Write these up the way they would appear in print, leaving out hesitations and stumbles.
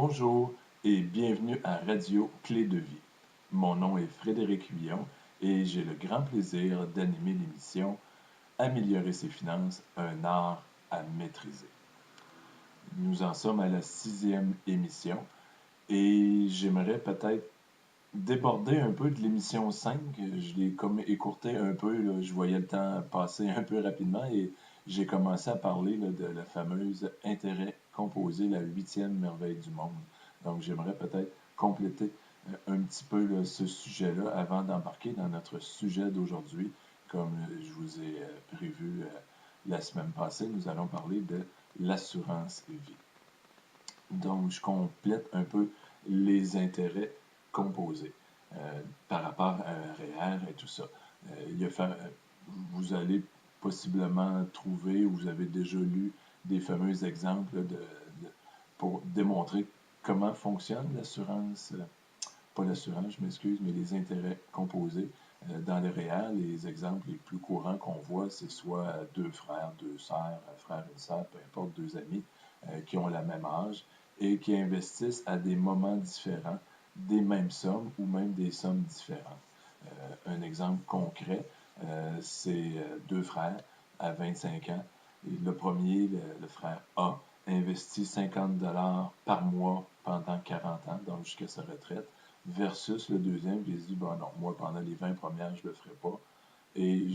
Bonjour et bienvenue à Radio Clé de Vie. Mon nom est Frédéric Huillon et j'ai le grand plaisir d'animer l'émission Améliorer ses finances, un art à maîtriser. Nous en sommes à la 6e émission et j'aimerais peut-être déborder un peu de l'émission 5. Je l'ai comme écourté un peu, là. Je voyais le temps passer un peu rapidement et j'ai commencé à parler là, de la fameuse intérêt composé, la 8e merveille du monde. Donc j'aimerais peut-être compléter un petit peu là, ce sujet-là avant d'embarquer dans notre sujet d'aujourd'hui. Comme je vous ai prévu la semaine passée, nous allons parler de l'assurance vie. Donc, je complète un peu les intérêts composés par rapport à un REER et tout ça. Vous allez possiblement trouver, ou vous avez déjà lu des fameux exemples pour démontrer comment fonctionne l'assurance, pas l'assurance, je m'excuse, mais les intérêts composés dans les REER. Les exemples les plus courants qu'on voit, c'est soit deux frères, deux sœurs, un frère, une sœur, peu importe, deux amis qui ont le même âge et qui investissent à des moments différents des mêmes sommes ou même des sommes différentes. Un exemple concret, c'est deux frères à 25 ans. Et le premier, le frère A, investit 50$ par mois pendant 40 ans, donc jusqu'à sa retraite, versus le deuxième qui se dit, bon non, moi pendant les 20 premières, je ne le ferai pas, et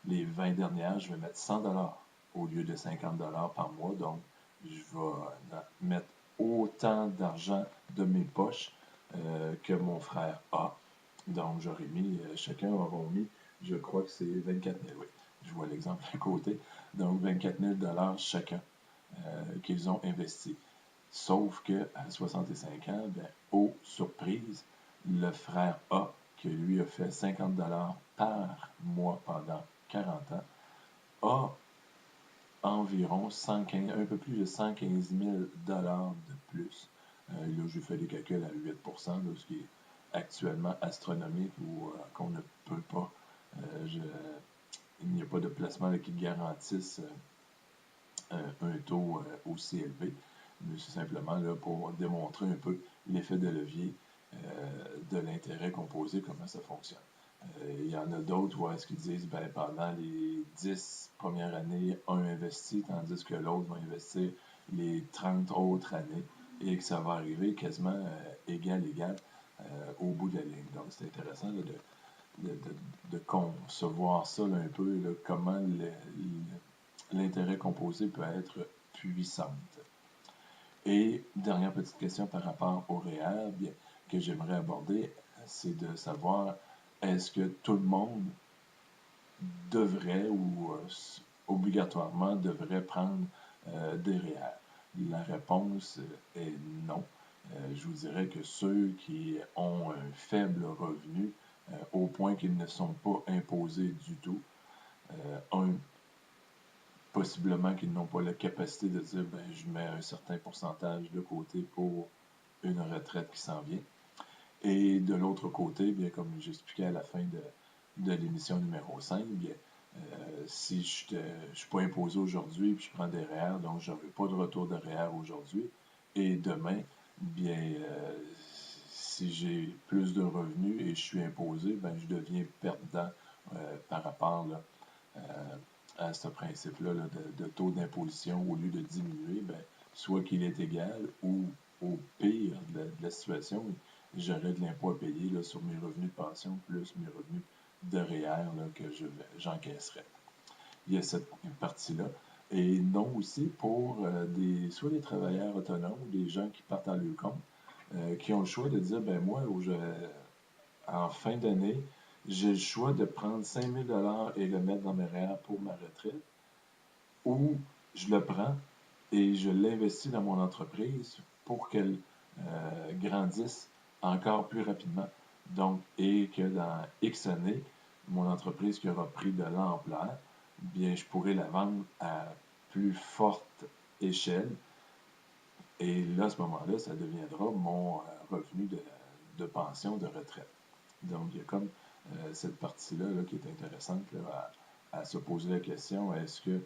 les 20 dernières, je vais mettre 100$ au lieu de 50$ par mois, donc je vais mettre autant d'argent de mes poches que mon frère A. Donc, j'aurais mis, chacun aura mis, je crois que c'est 24 000, oui, je vois l'exemple à côté. Donc, 24 000$ chacun qu'ils ont investi. Sauf qu'à 65 ans, ben, surprise, le frère A, qui lui a fait 50$ par mois pendant 40 ans, a environ 115, un peu plus de 115 000$ de plus. Là, j'ai fait des calculs à 8%, là, ce qui est actuellement astronomique ou qu'on ne peut pas. Il n'y a pas de placement là, qui garantisse un taux aussi élevé. Mais c'est simplement là, pour démontrer un peu l'effet de levier de l'intérêt composé, comment ça fonctionne. Il y en a d'autres où est-ce qu'ils disent ben, pendant les 10 premières années, un investit, tandis que l'autre va investir les 30 autres années et que ça va arriver quasiment égal au bout de la ligne. Donc, c'est intéressant là, de concevoir ça là, un peu, là, comment l'intérêt composé peut être puissante. Et dernière petite question par rapport au REER que j'aimerais aborder, c'est de savoir est-ce que tout le monde devrait ou obligatoirement devrait prendre des REER? La réponse est non. Je vous dirais que ceux qui ont un faible revenu, au point qu'ils ne sont pas imposés du tout, possiblement qu'ils n'ont pas la capacité de dire ben, je mets un certain pourcentage de côté pour une retraite qui s'en vient. Et de l'autre côté, bien, comme j'expliquais à la fin de l'émission numéro 5, bien, si je ne suis pas imposé aujourd'hui puis je prends des REER, donc je n'aurai pas de retour de REER aujourd'hui. Et demain, bien, si j'ai plus de revenus et je suis imposé, ben, je deviens perdant par rapport là, à ce principe-là là, de taux d'imposition. Au lieu de diminuer, ben, soit qu'il est égal ou au pire de la situation, j'aurais de l'impôt à payer là, sur mes revenus de pension plus mes revenus de REER là, que j'encaisserais. Il y a cette partie-là. Et non aussi pour soit des travailleurs autonomes ou des gens qui partent à leur compte, qui ont le choix de dire, ben moi, en fin d'année, j'ai le choix de prendre 5 000$ et le mettre dans mes REER pour ma retraite, ou je le prends et je l'investis dans mon entreprise pour qu'elle grandisse encore plus rapidement. Donc, et que dans X années, mon entreprise qui aura pris de l'ampleur, bien, je pourrai la vendre à plus forte échelle. Et là, à ce moment-là, ça deviendra mon revenu de pension, de retraite. Donc, il y a comme cette partie-là là, qui est intéressante là, à se poser la question, est-ce que,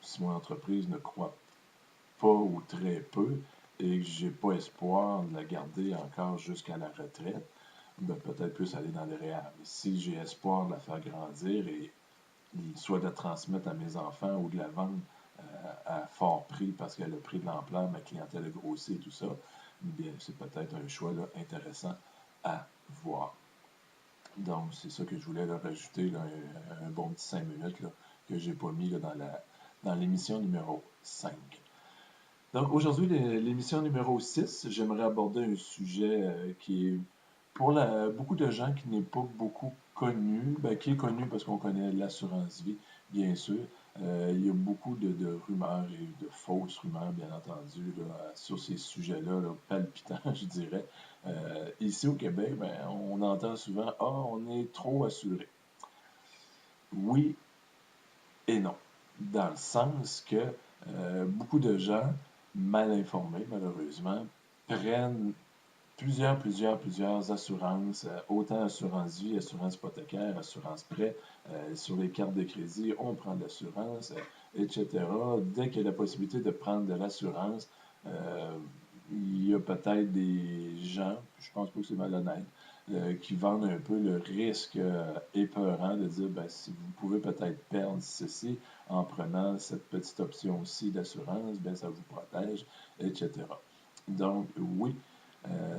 si mon entreprise ne croît pas ou très peu, et que j'ai pas espoir de la garder encore jusqu'à la retraite, ben, peut-être plus aller dans les réhab. Si j'ai espoir de la faire grandir et soit de la transmettre à mes enfants ou de la vendre à fort prix parce qu'elle a pris de l'ampleur, ma clientèle a grossi et tout ça, bien, c'est peut-être un choix là, intéressant à voir. Donc, c'est ça que je voulais là, rajouter, là, un bon petit 5 minutes là, que j'ai pas mis là, dans l'émission numéro 5. Donc, aujourd'hui, l'émission numéro 6, j'aimerais aborder un sujet qui est pour beaucoup de gens qui n'est pas beaucoup connu, ben, qui est connu parce qu'on connaît l'assurance vie, bien sûr. Il y a beaucoup de rumeurs et de fausses rumeurs, bien entendu, là, sur ces sujets-là, là, palpitants, je dirais. Ici au Québec, ben, on entend souvent « Ah, on est trop assuré ». Oui et non, dans le sens que beaucoup de gens mal informés, malheureusement, prennent plusieurs assurances, autant assurance vie, assurance hypothécaire, assurance prêt, sur les cartes de crédit, on prend de l'assurance, etc. Dès qu'il y a la possibilité de prendre de l'assurance, euh, il y a peut-être des gens, je pense pas que c'est malhonnête, qui vendent un peu le risque épeurant de dire, ben, si vous pouvez peut-être perdre ceci en prenant cette petite option-ci d'assurance, ben, ça vous protège, etc. Donc, oui,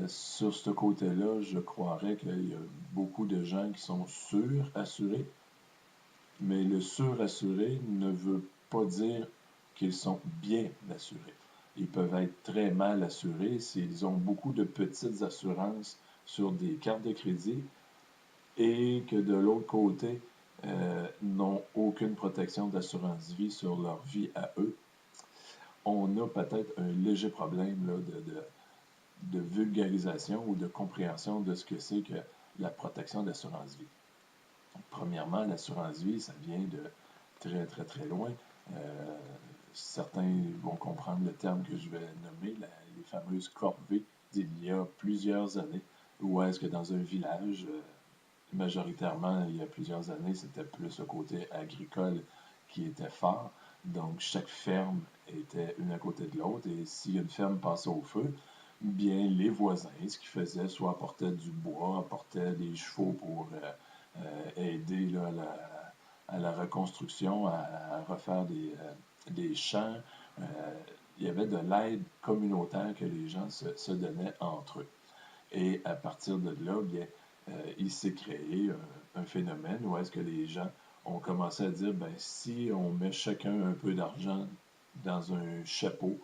sur ce côté-là, je croirais qu'il y a beaucoup de gens qui sont surassurés, mais le surassuré ne veut pas dire qu'ils sont bien assurés. Ils peuvent être très mal assurés s'ils ont beaucoup de petites assurances sur des cartes de crédit et que de l'autre côté, n'ont aucune protection d'assurance vie sur leur vie à eux. On a peut-être un léger problème là, de vulgarisation ou de compréhension de ce que c'est que la protection d'assurance vie. Premièrement, l'assurance vie, ça vient de très, très, très loin. Euh, Certains vont comprendre le terme que je vais nommer, les fameuses corvées d'il y a plusieurs années, où est-ce que dans un village, majoritairement, il y a plusieurs années, c'était plus le côté agricole qui était fort. Donc, chaque ferme était une à côté de l'autre. Et si une ferme passait au feu, bien, les voisins, ce qu'ils faisaient, soit apportaient du bois, apportaient des chevaux pour aider là, à la reconstruction, à refaire des champs. Euh, il y avait de l'aide communautaire que les gens se donnaient entre eux. Et à partir de là, bien, il s'est créé un phénomène où est-ce que les gens ont commencé à dire, ben, si on met chacun un peu d'argent dans un chapeau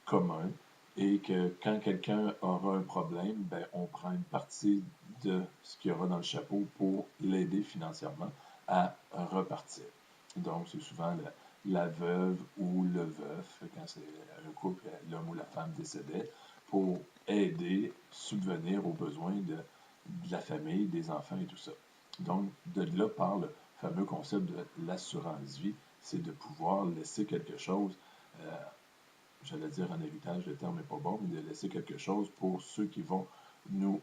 commun et que quand quelqu'un aura un problème, ben, on prend une partie de ce qu'il y aura dans le chapeau pour l'aider financièrement à repartir. Donc, c'est souvent la veuve ou le veuf, quand c'est un couple, l'homme ou la femme décédait, pour aider, subvenir aux besoins de la famille, des enfants et tout ça. Donc, de là part le fameux concept de l'assurance vie, c'est de pouvoir laisser quelque chose, j'allais dire en héritage, le terme n'est pas bon, mais de laisser quelque chose pour ceux qui vont nous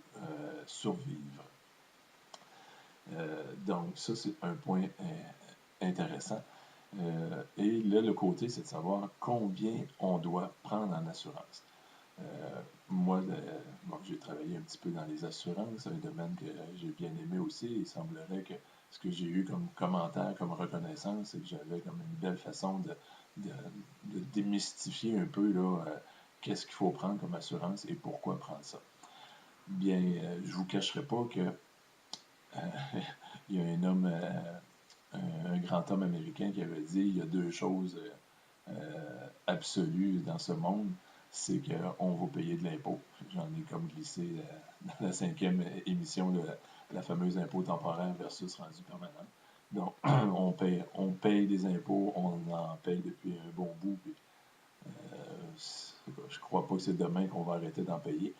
survivre. Donc, ça, c'est un point intéressant. Et là, le côté, c'est de savoir combien on doit prendre en assurance. Moi, bon, j'ai travaillé un petit peu dans les assurances, un domaine que j'ai bien aimé aussi. Il semblerait que ce que j'ai eu comme commentaire, comme reconnaissance, c'est que j'avais comme une belle façon de, de démystifier un peu là, qu'est-ce qu'il faut prendre comme assurance et pourquoi prendre ça. Bien, je ne vous cacherai pas que il y a un homme, un grand homme américain qui avait dit il y a deux choses absolues dans ce monde, c'est qu'on va payer de l'impôt. J'en ai comme glissé dans la 5e émission, la fameuse impôt temporaire versus rendu permanent. Donc, on paye des impôts, on en paye depuis un bon bout. Puis, je ne crois pas que c'est demain qu'on va arrêter d'en payer.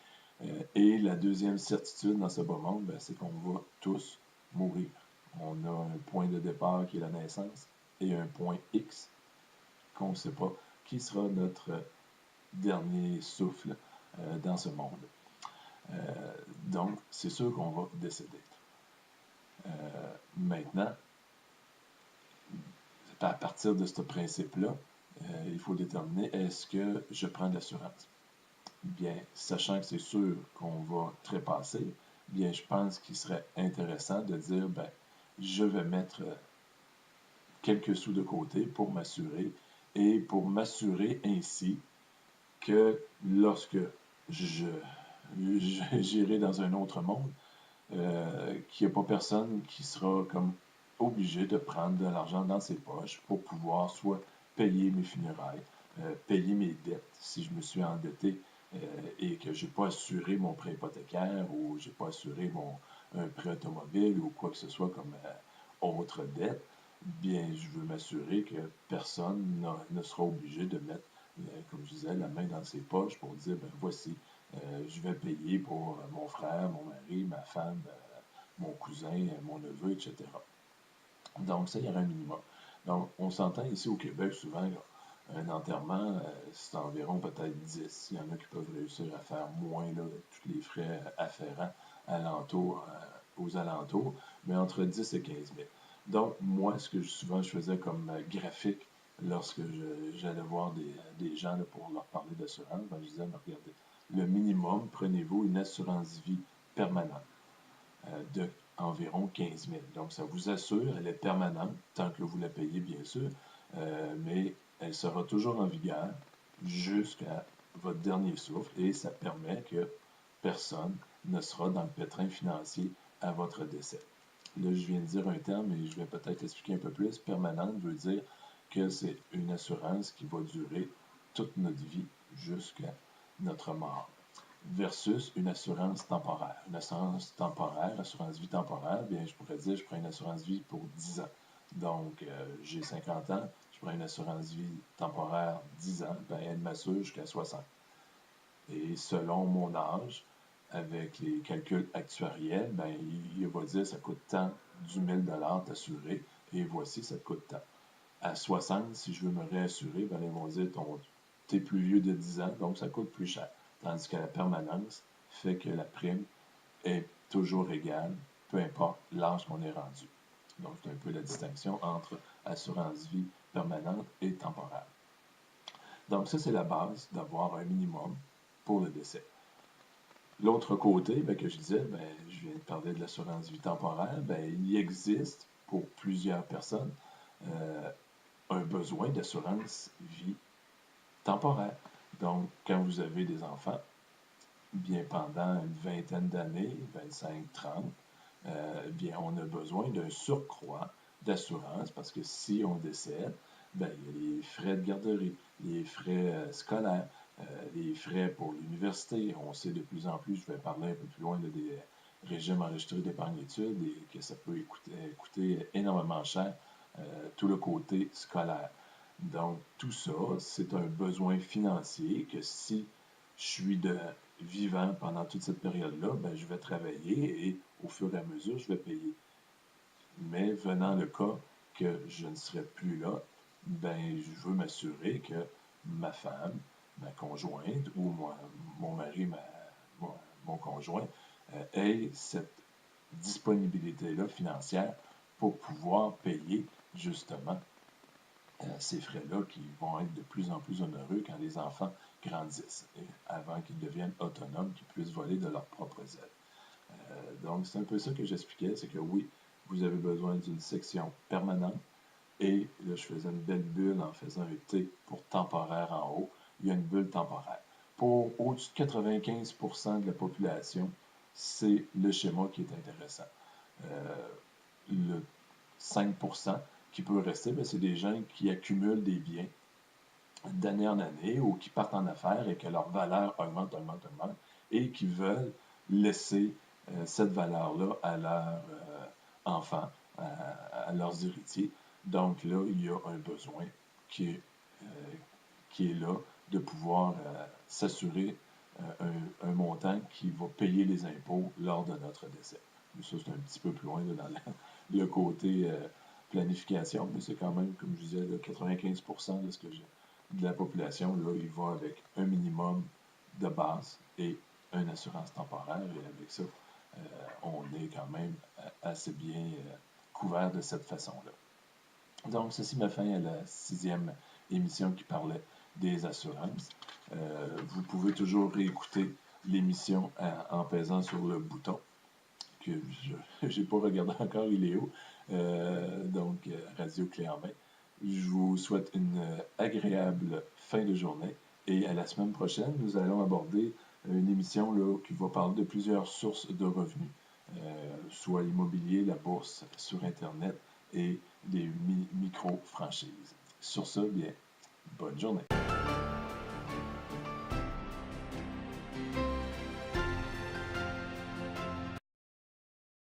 Et la deuxième certitude dans ce beau monde, ben, c'est qu'on va tous mourir. On a un point de départ qui est la naissance et un point X qu'on ne sait pas qui sera notre dernier souffle dans ce monde. Donc, c'est sûr qu'on va décéder. Maintenant, à partir de ce principe-là, il faut déterminer est-ce que je prends de l'assurance. bien, sachant que c'est sûr qu'on va trépasser, bien, je pense qu'il serait intéressant de dire, ben, je vais mettre quelques sous de côté pour m'assurer et pour m'assurer ainsi que lorsque je, j'irai dans un autre monde, qu'il n'y a pas personne qui sera comme obligé de prendre de l'argent dans ses poches pour pouvoir soit payer mes funérailles, payer mes dettes si je me suis endetté et que je n'ai pas assuré mon prêt hypothécaire ou je n'ai pas assuré un prêt automobile ou quoi que ce soit comme autre dette, bien, je veux m'assurer que personne ne sera obligé de mettre, comme je disais, la main dans ses poches pour dire, ben voici, je vais payer pour mon frère, mon mari, ma femme, mon cousin, mon neveu, etc. Donc, ça, il y aura un minimum. Donc, on s'entend ici au Québec, souvent, là, un enterrement, c'est environ peut-être 10. Il y en a qui peuvent réussir à faire moins, là, tous les frais afférents aux alentours, mais entre 10 et 15 000. Donc, moi, ce que souvent je faisais comme graphique lorsque j'allais voir des gens là, pour leur parler d'assurance, ben, je disais, regardez, le minimum, prenez-vous une assurance vie permanente de environ 15 000. Donc, ça vous assure, elle est permanente, tant que vous la payez, bien sûr, mais elle sera toujours en vigueur jusqu'à votre dernier souffle et ça permet que personne ne sera dans le pétrin financier à votre décès. Là, je viens de dire un terme et je vais peut-être expliquer un peu plus. Permanente veut dire que c'est une assurance qui va durer toute notre vie jusqu'à notre mort versus une assurance temporaire. Une assurance temporaire, assurance vie temporaire, bien, je pourrais dire, je prends une assurance vie pour 10 ans. Donc, j'ai 50 ans, je prends une assurance vie temporaire 10 ans, bien, elle m'assure jusqu'à 60. Et selon mon âge, avec les calculs actuariels, ben, il va dire ça coûte tant du 1000 t'assurer, et voici, ça te coûte tant. À 60, si je veux me réassurer, ben, ils vont dire t'es plus vieux de 10 ans, donc ça coûte plus cher. Tandis que la permanence fait que la prime est toujours égale, peu importe l'âge qu'on est rendu. Donc, c'est un peu la distinction entre assurance vie permanente et temporaire. Donc, ça, c'est la base d'avoir un minimum pour le décès. L'autre côté, ben, que je disais, ben, je viens de parler de l'assurance vie temporaire, ben, il existe pour plusieurs personnes un besoin d'assurance vie temporaire. Donc, quand vous avez des enfants, bien pendant une vingtaine d'années, 25, 30, bien, on a besoin d'un surcroît d'assurance parce que si on décède, ben, il y a les frais de garderie, les frais scolaires, les frais pour l'université. On sait de plus en plus, je vais parler un peu plus loin des régimes enregistrés d'épargne-études et que ça peut coûter énormément cher, tout le côté scolaire. Donc, tout ça, c'est un besoin financier que si je suis vivant pendant toute cette période-là, ben, je vais travailler et au fur et à mesure, je vais payer. Mais venant le cas que je ne serai plus là, ben, je veux m'assurer que ma femme, ma conjointe ou mon mari, mon conjoint, ait cette disponibilité-là financière pour pouvoir payer justement ces frais-là qui vont être de plus en plus onéreux quand les enfants grandissent et avant qu'ils deviennent autonomes, qu'ils puissent voler de leurs propres ailes. Donc, c'est un peu ça que j'expliquais, c'est que oui, vous avez besoin d'une section permanente et là, je faisais une belle bulle en faisant un T pour temporaire en haut. Il y a une bulle temporaire. Pour au-dessus de 95% de la population, c'est le schéma qui est intéressant. Le 5% qui peut rester, c'est des gens qui accumulent des biens d'année en année ou qui partent en affaires et que leur valeur augmente, augmente, augmente et qui veulent laisser cette valeur-là à leurs enfants, à leurs héritiers. Donc là, il y a un besoin qui est, euh, qui est là de pouvoir s'assurer un montant qui va payer les impôts lors de notre décès. Mais ça, c'est un petit peu plus loin là, dans le côté planification, mais c'est quand même, comme je disais, là, 95% de la population, là, il va avec un minimum de base et une assurance temporaire. Et avec ça, on est quand même assez bien couvert de cette façon-là. Donc, ceci me fait à la 6e émission qui parlait des assurances. Vous pouvez toujours réécouter l'émission en pesant sur le bouton que je n'ai pas regardé encore, il est où. Donc, Radio Clé en main. Je vous souhaite une agréable fin de journée et à la semaine prochaine, nous allons aborder une émission là, qui va parler de plusieurs sources de revenus, soit l'immobilier, la bourse sur Internet et des micro-franchises. Sur ce, bien, bonne journée.